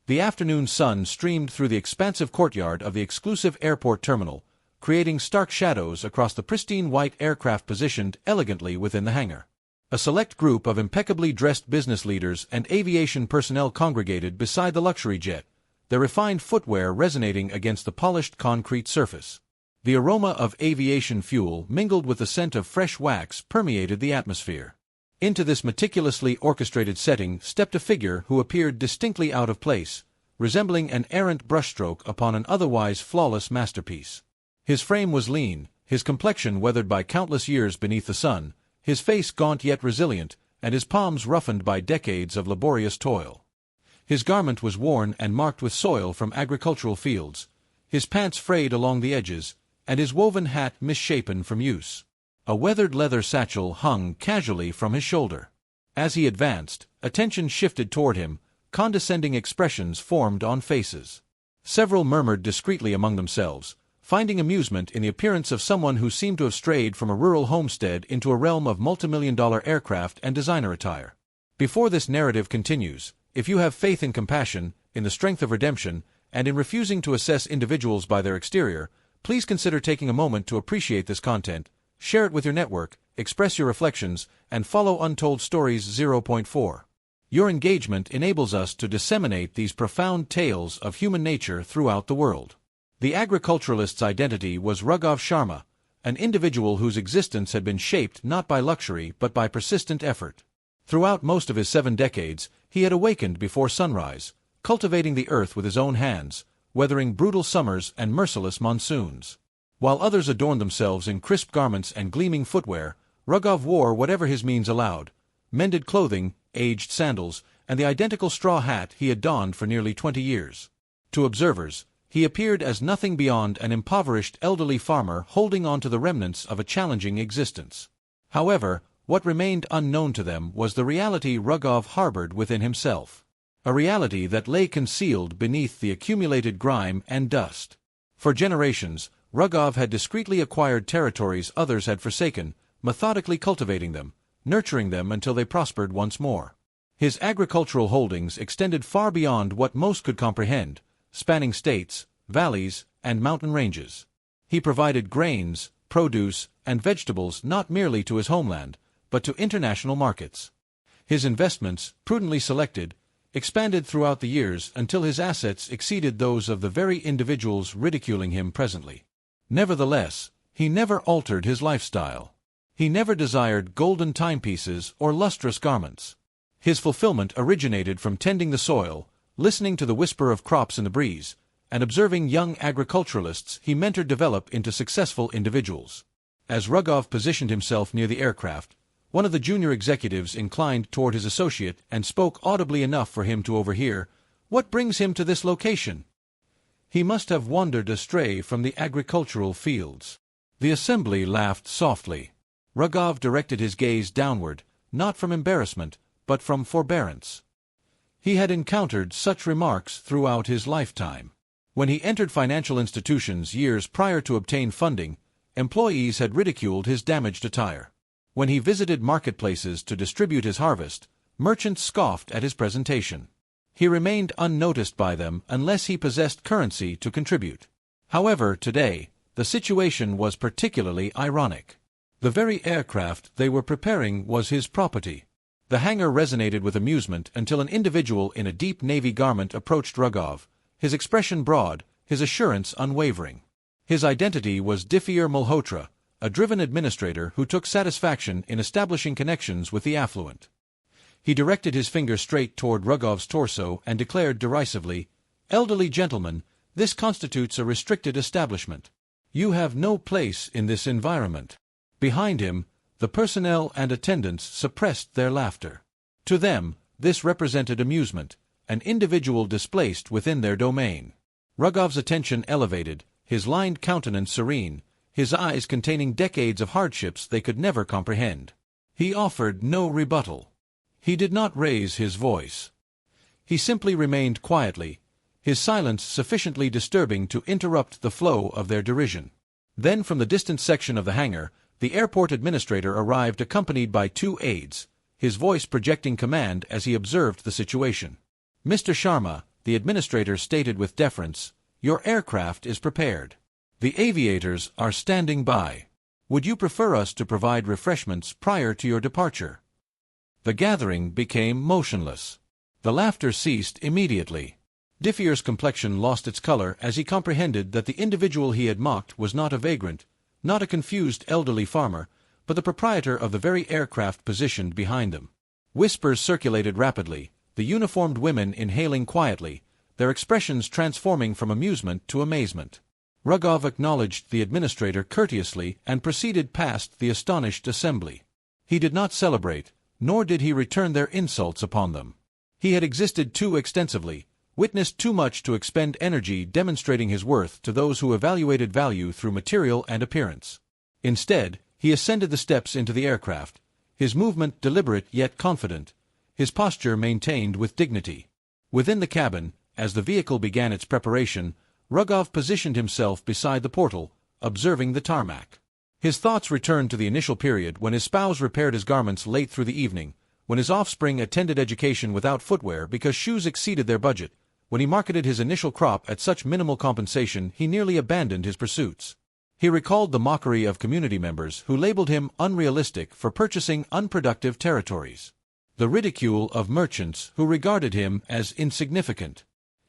The afternoon sun streamed through the expansive courtyard of the exclusive airport terminal, creating stark shadows across the pristine white aircraft positioned elegantly within the hangar. A select group of impeccably dressed business leaders and aviation personnel congregated beside the luxury jet, their refined footwear resonating against the polished concrete surface. The aroma of aviation fuel mingled with the scent of fresh wax permeated the atmosphere. Into this meticulously orchestrated setting stepped a figure who appeared distinctly out of place, resembling an errant brushstroke upon an otherwise flawless masterpiece. His frame was lean, his complexion weathered by countless years beneath the sun, his face gaunt yet resilient, and his palms roughened by decades of laborious toil. His garment was worn and marked with soil from agricultural fields, his pants frayed along the edges, and his woven hat misshapen from use. A weathered leather satchel hung casually from his shoulder. As he advanced, attention shifted toward him, condescending expressions formed on faces. Several murmured discreetly among themselves, finding amusement in the appearance of someone who seemed to have strayed from a rural homestead into a realm of multimillion-dollar aircraft and designer attire. Before this narrative continues, if you have faith in compassion, in the strength of redemption, and in refusing to assess individuals by their exterior, please consider taking a moment to appreciate this content, share it with your network, express your reflections, and follow Untold Stories 0.4. Your engagement enables us to disseminate these profound tales of human nature throughout the world. The agriculturalist's identity was Raghav Sharma, an individual whose existence had been shaped not by luxury but by persistent effort. Throughout most of his 7 decades, he had awakened before sunrise, cultivating the earth with his own hands, weathering brutal summers and merciless monsoons. While others adorned themselves in crisp garments and gleaming footwear, Raghav wore whatever his means allowed, mended clothing, aged sandals, and the identical straw hat he had donned for nearly 20 years. To observers, he appeared as nothing beyond an impoverished elderly farmer holding on to the remnants of a challenging existence. However, what remained unknown to them was the reality Raghav harbored within himself. A reality that lay concealed beneath the accumulated grime and dust. For generations, Raghav had discreetly acquired territories others had forsaken, methodically cultivating them, nurturing them until they prospered once more. His agricultural holdings extended far beyond what most could comprehend, spanning states, valleys, and mountain ranges. He provided grains, produce, and vegetables not merely to his homeland, but to international markets. His investments, prudently selected, expanded throughout the years until his assets exceeded those of the very individuals ridiculing him presently. Nevertheless, he never altered his lifestyle. He never desired golden timepieces or lustrous garments. His fulfillment originated from tending the soil, listening to the whisper of crops in the breeze, and observing young agriculturalists he mentored develop into successful individuals. As Raghav positioned himself near the aircraft, one of the junior executives inclined toward his associate and spoke audibly enough for him to overhear, "What brings him to this location?" "He must have wandered astray from the agricultural fields." The assembly laughed softly. Raghav directed his gaze downward, not from embarrassment, but from forbearance. He had encountered such remarks throughout his lifetime. When he entered financial institutions years prior to obtain funding, employees had ridiculed his damaged attire. When he visited marketplaces to distribute his harvest, merchants scoffed at his presentation. He remained unnoticed by them unless he possessed currency to contribute. However, today, the situation was particularly ironic. The very aircraft they were preparing was his property. The hangar resonated with amusement until an individual in a deep navy garment approached Raghav, his expression broad, his assurance unwavering. His identity was Diffier Malhotra, a driven administrator who took satisfaction in establishing connections with the affluent. He directed his finger straight toward Raghav's torso and declared derisively, "Elderly gentlemen, this constitutes a restricted establishment. You have no place in this environment." Behind him, the personnel and attendants suppressed their laughter. To them, this represented amusement, an individual displaced within their domain. Raghav's attention elevated, his lined countenance serene, his eyes containing decades of hardships they could never comprehend. He offered no rebuttal. He did not raise his voice. He simply remained quietly, his silence sufficiently disturbing to interrupt the flow of their derision. Then from the distant section of the hangar, the airport administrator arrived accompanied by 2 aides, his voice projecting command as he observed the situation. "Mr. Sharma, the administrator stated with deference, "Your aircraft is prepared. The aviators are standing by. Would you prefer us to provide refreshments prior to your departure?" The gathering became motionless. The laughter ceased immediately. Diffier's complexion lost its color as he comprehended that the individual he had mocked was not a vagrant, not a confused elderly farmer, but the proprietor of the very aircraft positioned behind them. Whispers circulated rapidly, the uniformed women inhaling quietly, their expressions transforming from amusement to amazement. Rugov acknowledged the administrator courteously and proceeded past the astonished assembly. He did not celebrate, nor did he return their insults upon them. He had existed too extensively, witnessed too much to expend energy demonstrating his worth to those who evaluated value through material and appearance. Instead, he ascended the steps into the aircraft, his movement deliberate yet confident, his posture maintained with dignity. Within the cabin, as the vehicle began its preparation, Rugov positioned himself beside the portal, observing the tarmac. His thoughts returned to the initial period when his spouse repaired his garments late through the evening, when his offspring attended education without footwear because shoes exceeded their budget, when he marketed his initial crop at such minimal compensation he nearly abandoned his pursuits. He recalled the mockery of community members who labeled him unrealistic for purchasing unproductive territories. The ridicule of merchants who regarded him as insignificant.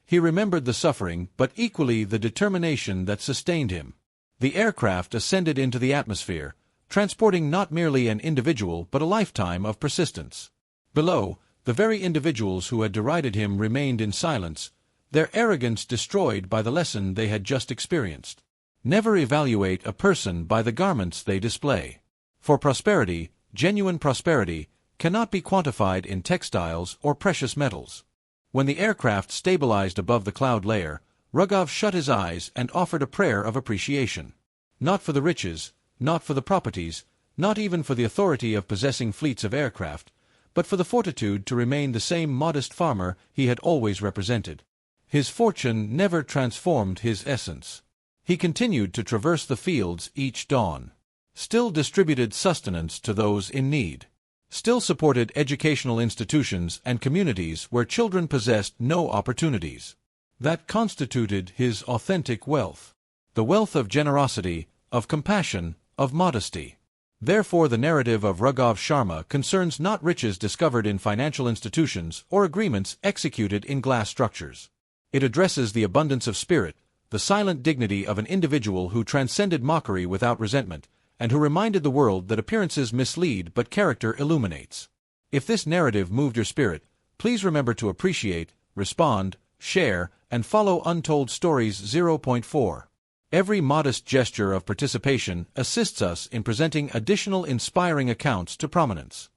He remembered the suffering, but equally the determination that sustained him. The aircraft ascended into the atmosphere, transporting not merely an individual but a lifetime of persistence. Below, the very individuals who had derided him remained in silence, their arrogance destroyed by the lesson they had just experienced. Never evaluate a person by the garments they display. For prosperity, genuine prosperity, cannot be quantified in textiles or precious metals. When the aircraft stabilized above the cloud layer, Rugov shut his eyes and offered a prayer of appreciation. Not for the riches, not for the properties, not even for the authority of possessing fleets of aircraft, but for the fortitude to remain the same modest farmer he had always represented. His fortune never transformed his essence. He continued to traverse the fields each dawn. Still distributed sustenance to those in need. Still supported educational institutions and communities where children possessed no opportunities. That constituted his authentic wealth. The wealth of generosity, of compassion, of modesty. Therefore the narrative of Rugov Sharma concerns not riches discovered in financial institutions or agreements executed in glass structures. It addresses the abundance of spirit, the silent dignity of an individual who transcended mockery without resentment, and who reminded the world that appearances mislead but character illuminates. If this narrative moved your spirit, please remember to appreciate, respond, share, and follow Untold Stories 0.4. Every modest gesture of participation assists us in presenting additional inspiring accounts to prominence.